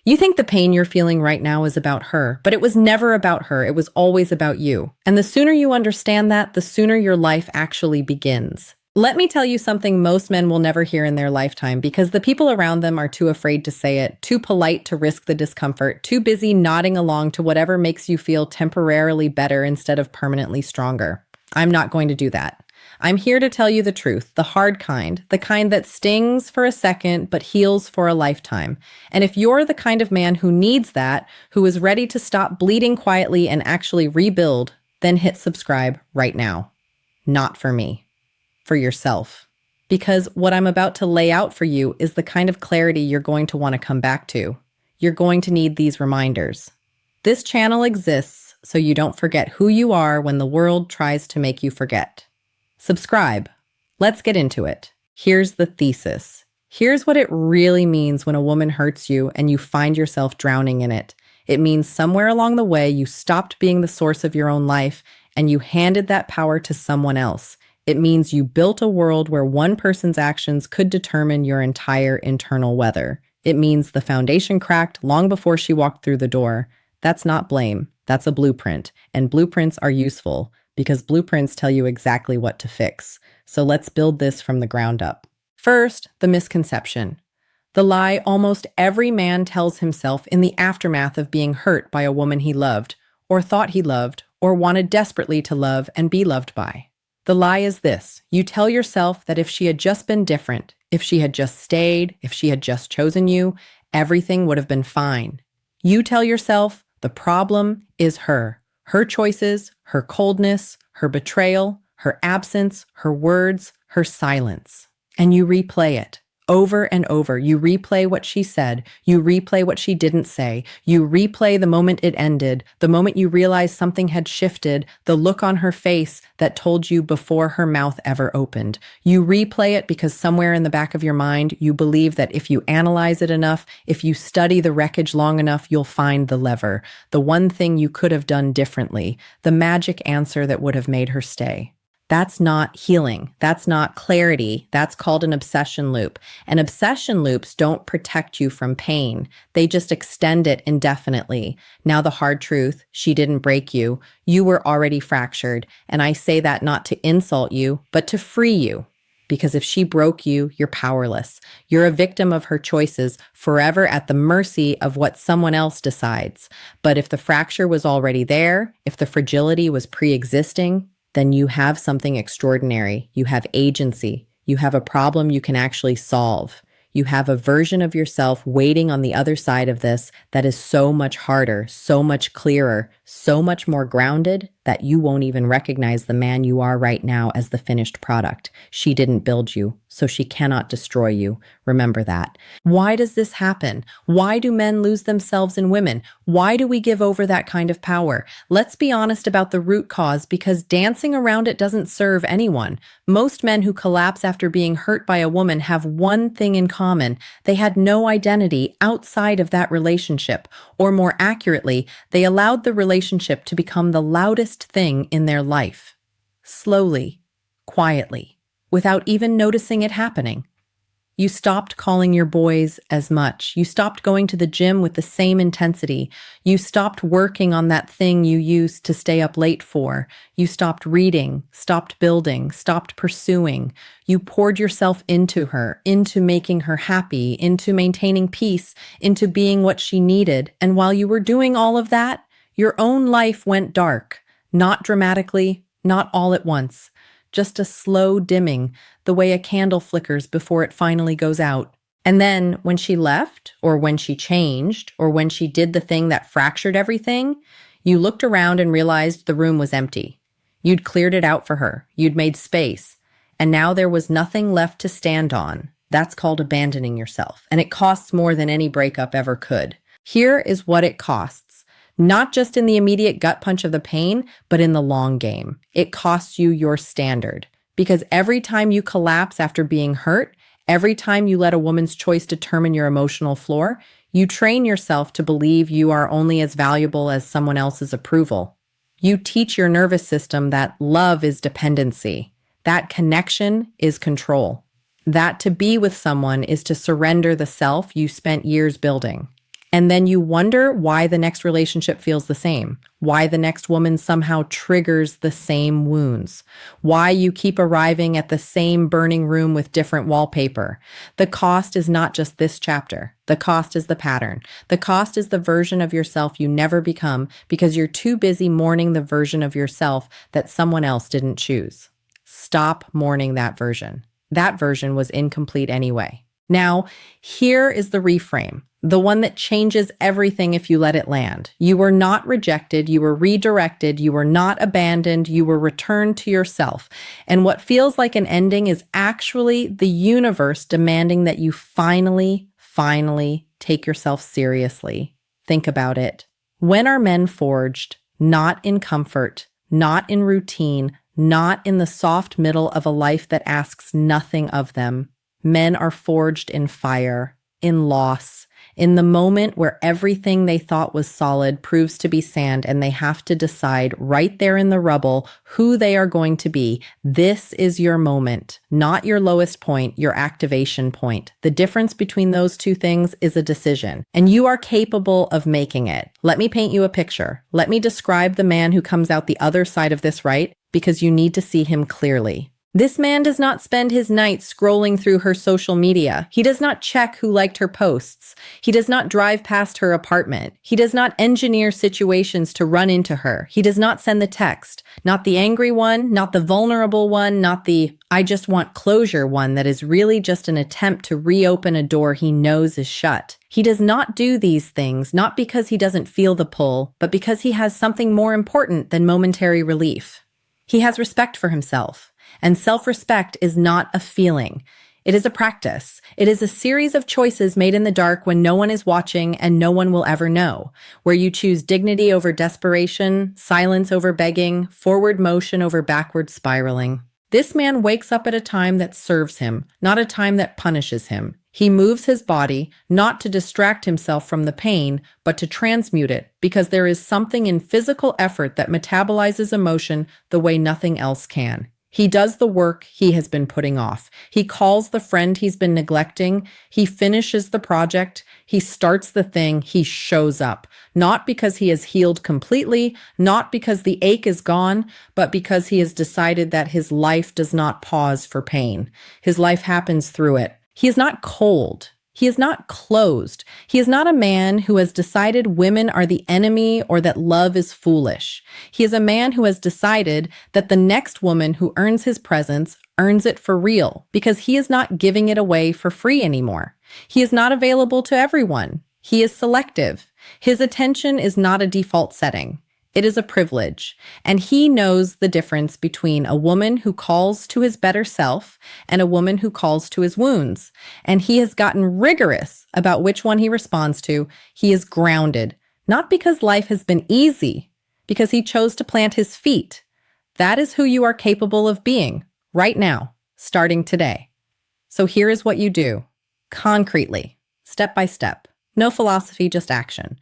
You think the pain you're feeling right now is about her, but it was never about her. It was always about you. And the sooner you understand that, the sooner your life actually begins. Let me tell you something most men will never hear in their lifetime because the people around them are too afraid to say it, too polite to risk the discomfort, too busy nodding along to whatever makes you feel temporarily better instead of permanently stronger. I'm not going to do that. I'm here to tell you the truth, the hard kind, the kind that stings for a second but heals for a lifetime. And if you're the kind of man who needs that, who is ready to stop bleeding quietly and actually rebuild, then hit subscribe right now. Not for me. For yourself. Because what I'm about to lay out for you is the kind of clarity you're going to want to come back to. You're going to need these reminders. This channel exists so you don't forget who you are when the world tries to make you forget. Subscribe. Let's get into it. Here's the thesis. Here's what it really means when a woman hurts you and you find yourself drowning in it. It means somewhere along the way you stopped being the source of your own life and you handed that power to someone else. It means you built a world where one person's actions could determine your entire internal weather. It means the foundation cracked long before she walked through the door. That's not blame. That's a blueprint. And blueprints are useful because blueprints tell you exactly what to fix. So let's build this from the ground up. First, the misconception. The lie almost every man tells himself in the aftermath of being hurt by a woman he loved, or thought he loved, or wanted desperately to love and be loved by. The lie is this. You tell yourself that if she had just been different, if she had just stayed, if she had just chosen you, everything would have been fine. You tell yourself the problem is her. Her choices, her coldness, her betrayal, her absence, her words, her silence. And you replay it. Over and over, you replay what she said, you replay what she didn't say, you replay the moment it ended, the moment you realized something had shifted, the look on her face that told you before her mouth ever opened. You replay it because somewhere in the back of your mind, you believe that if you analyze it enough, if you study the wreckage long enough, you'll find the lever, the one thing you could have done differently, the magic answer that would have made her stay. That's not healing. That's not clarity. That's called an obsession loop. And obsession loops don't protect you from pain. They just extend it indefinitely. Now the hard truth, she didn't break you. You were already fractured. And I say that not to insult you, but to free you. Because if she broke you, you're powerless. You're a victim of her choices, forever at the mercy of what someone else decides. But if the fracture was already there, if the fragility was pre-existing, then you have something extraordinary. You have agency. You have a problem you can actually solve. You have a version of yourself waiting on the other side of this that is so much harder, so much clearer, so much more grounded that you won't even recognize the man you are right now as the finished product. She didn't build you, so she cannot destroy you. Remember that. Why does this happen? Why do men lose themselves in women? Why do we give over that kind of power? Let's be honest about the root cause because dancing around it doesn't serve anyone. Most men who collapse after being hurt by a woman have one thing in common. They had no identity outside of that relationship, or more accurately, they allowed the relationship to become the loudest thing in their life. Slowly, quietly, without even noticing it happening. You stopped calling your boys as much. You stopped going to the gym with the same intensity. You stopped working on that thing you used to stay up late for. You stopped reading, stopped building, stopped pursuing. You poured yourself into her, into making her happy, into maintaining peace, into being what she needed. And while you were doing all of that, your own life went dark. Not dramatically, not all at once. Just a slow dimming, the way a candle flickers before it finally goes out. And then when she left, or when she changed, or when she did the thing that fractured everything, you looked around and realized the room was empty. You'd cleared it out for her. You'd made space. And now there was nothing left to stand on. That's called abandoning yourself. And it costs more than any breakup ever could. Here is what it costs. Not just in the immediate gut punch of the pain, but in the long game. It costs you your standard. Because every time you collapse after being hurt, every time you let a woman's choice determine your emotional floor, you train yourself to believe you are only as valuable as someone else's approval. You teach your nervous system that love is dependency, that connection is control, that to be with someone is to surrender the self you spent years building. And then you wonder why the next relationship feels the same, why the next woman somehow triggers the same wounds, why you keep arriving at the same burning room with different wallpaper. The cost is not just this chapter. The cost is the pattern. The cost is the version of yourself you never become because you're too busy mourning the version of yourself that someone else didn't choose. Stop mourning that version. That version was incomplete anyway. Now, here is the reframe. The one that changes everything if you let it land. You were not rejected, you were redirected, you were not abandoned, you were returned to yourself. And what feels like an ending is actually the universe demanding that you finally take yourself seriously. Think about it. When are men forged? Not in comfort, not in routine, not in the soft middle of a life that asks nothing of them. Men are forged in fire, in loss, in the moment where everything they thought was solid proves to be sand and they have to decide right there in the rubble who they are going to be. This is your moment, not your lowest point, your activation point. The difference between those two things is a decision, and you are capable of making it. Let me paint you a picture. Let me describe the man who comes out the other side of this, right? Because you need to see him clearly. This man does not spend his nights scrolling through her social media. He does not check who liked her posts. He does not drive past her apartment. He does not engineer situations to run into her. He does not send the text. Not the angry one, not the vulnerable one, not the I just want closure one that is really just an attempt to reopen a door he knows is shut. He does not do these things, not because he doesn't feel the pull, but because he has something more important than momentary relief. He has respect for himself. And self-respect is not a feeling. It is a practice. It is a series of choices made in the dark when no one is watching and no one will ever know, where you choose dignity over desperation, silence over begging, forward motion over backward spiraling. This man wakes up at a time that serves him, not a time that punishes him. He moves his body, not to distract himself from the pain, but to transmute it, because there is something in physical effort that metabolizes emotion the way nothing else can. He does the work he has been putting off. He calls the friend he's been neglecting. He finishes the project. He starts the thing. He shows up. Not because he has healed completely, not because the ache is gone, but because he has decided that his life does not pause for pain. His life happens through it. He is not cold. He is not closed. He is not a man who has decided women are the enemy or that love is foolish. He is a man who has decided that the next woman who earns his presence earns it for real because he is not giving it away for free anymore. He is not available to everyone. He is selective. His attention is not a default setting. It is a privilege, and he knows the difference between a woman who calls to his better self and a woman who calls to his wounds. And he has gotten rigorous about which one he responds to. He is grounded, not because life has been easy, because he chose to plant his feet. That is who you are capable of being right now, starting today. So here is what you do, concretely, step by step. No philosophy, just action.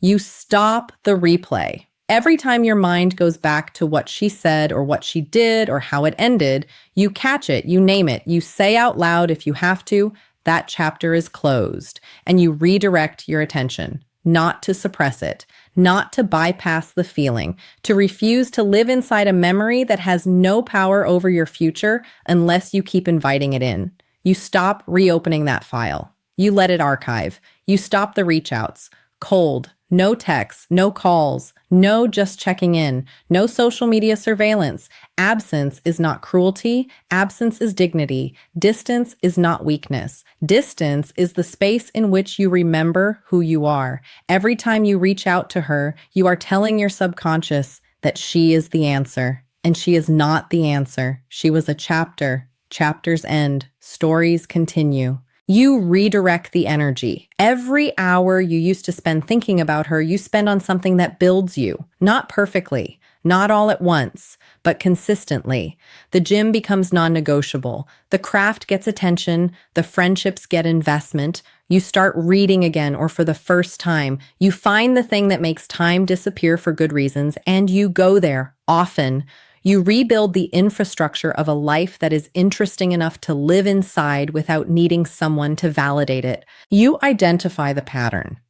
You stop the replay. Every time your mind goes back to what she said or what she did or how it ended, you catch it, you name it, you say out loud if you have to, that chapter is closed, and you redirect your attention, not to suppress it, not to bypass the feeling, to refuse to live inside a memory that has no power over your future unless you keep inviting it in. You stop reopening that file. You let it archive. You stop the reach outs. Cold. No texts, no calls, no just checking in, no social media surveillance. Absence is not cruelty. Absence is dignity. Distance is not weakness. Distance is the space in which you remember who you are. Every time you reach out to her, you are telling your subconscious that she is the answer. And she is not the answer. She was a chapter. Chapters end. Stories continue. You redirect the energy. Every hour you used to spend thinking about her, you spend on something that builds you. Not perfectly, not all at once, but consistently. The gym becomes non-negotiable. The craft gets attention. The friendships get investment. You start reading again, or for the first time. You find the thing that makes time disappear for good reasons, and you go there often. You rebuild the infrastructure of a life that is interesting enough to live inside without needing someone to validate it. You identify the pattern.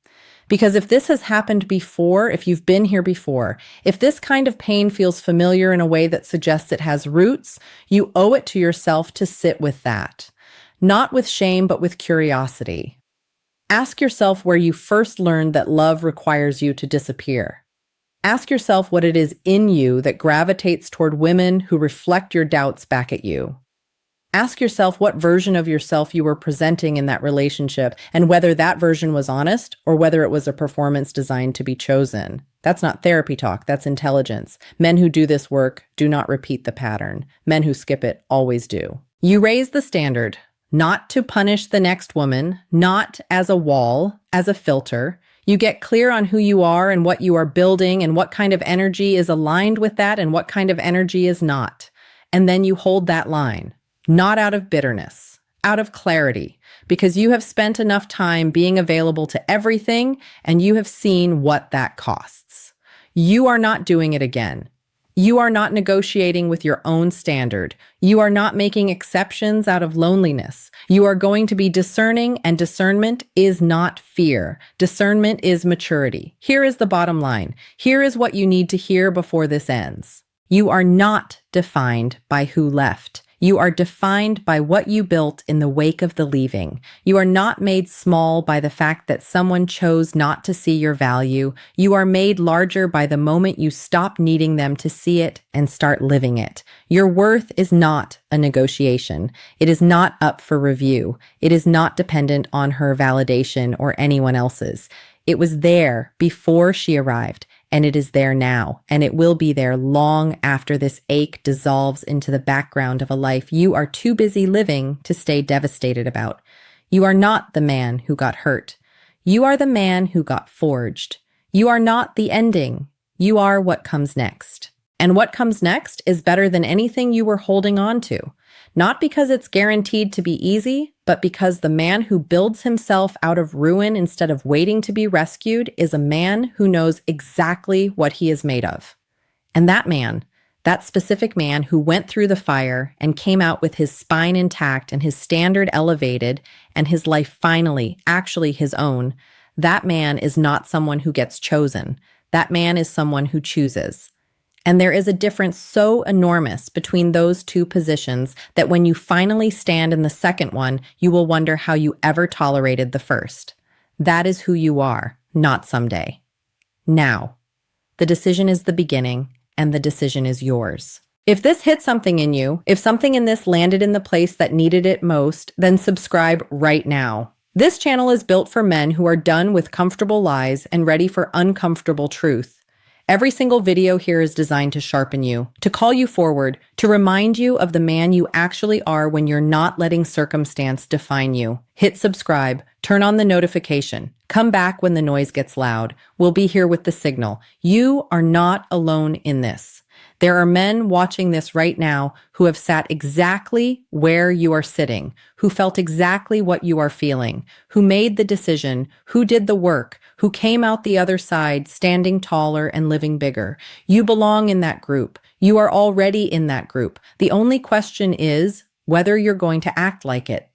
Because if this has happened before, if you've been here before, if this kind of pain feels familiar in a way that suggests it has roots, you owe it to yourself to sit with that. Not with shame, but with curiosity. Ask yourself where you first learned that love requires you to disappear. Ask yourself what it is in you that gravitates toward women who reflect your doubts back at you. Ask yourself what version of yourself you were presenting in that relationship and whether that version was honest or whether it was a performance designed to be chosen. That's not therapy talk, that's intelligence. Men who do this work do not repeat the pattern. Men who skip it always do. You raise the standard, not to punish the next woman, not as a wall, as a filter. You get clear on who you are and what you are building and what kind of energy is aligned with that and what kind of energy is not. And then you hold that line. Not out of bitterness, out of clarity, because you have spent enough time being available to everything and you have seen what that costs. You are not doing it again. You are not negotiating with your own standard. You are not making exceptions out of loneliness. You are going to be discerning, and discernment is not fear. Discernment is maturity. Here is the bottom line. Here is what you need to hear before this ends. You are not defined by who left. You are defined by what you built in the wake of the leaving. You are not made small by the fact that someone chose not to see your value. You are made larger by the moment you stop needing them to see it and start living it. Your worth is not a negotiation. It is not up for review. It is not dependent on her validation or anyone else's. It was there before she arrived. And it is there now, and it will be there long after this ache dissolves into the background of a life you are too busy living to stay devastated about. You are not the man who got hurt. You are the man who got forged. You are not the ending. You are what comes next. And what comes next is better than anything you were holding on to. Not because it's guaranteed to be easy, but because the man who builds himself out of ruin instead of waiting to be rescued is a man who knows exactly what he is made of. And that man, that specific man who went through the fire and came out with his spine intact and his standard elevated and his life finally, actually his own, that man is not someone who gets chosen. That man is someone who chooses. And there is a difference so enormous between those two positions that when you finally stand in the second one, you will wonder how you ever tolerated the first. That is who you are, not someday. Now, the decision is the beginning, and the decision is yours. If this hit something in you, if something in this landed in the place that needed it most, then subscribe right now. This channel is built for men who are done with comfortable lies and ready for uncomfortable truth. Every single video here is designed to sharpen you, to call you forward, to remind you of the man you actually are when you're not letting circumstance define you. Hit subscribe, turn on the notification, come back when the noise gets loud. We'll be here with the signal. You are not alone in this. There are men watching this right now who have sat exactly where you are sitting, who felt exactly what you are feeling, who made the decision, who did the work, who came out the other side standing taller and living bigger. You belong in that group. You are already in that group. The only question is whether you're going to act like it.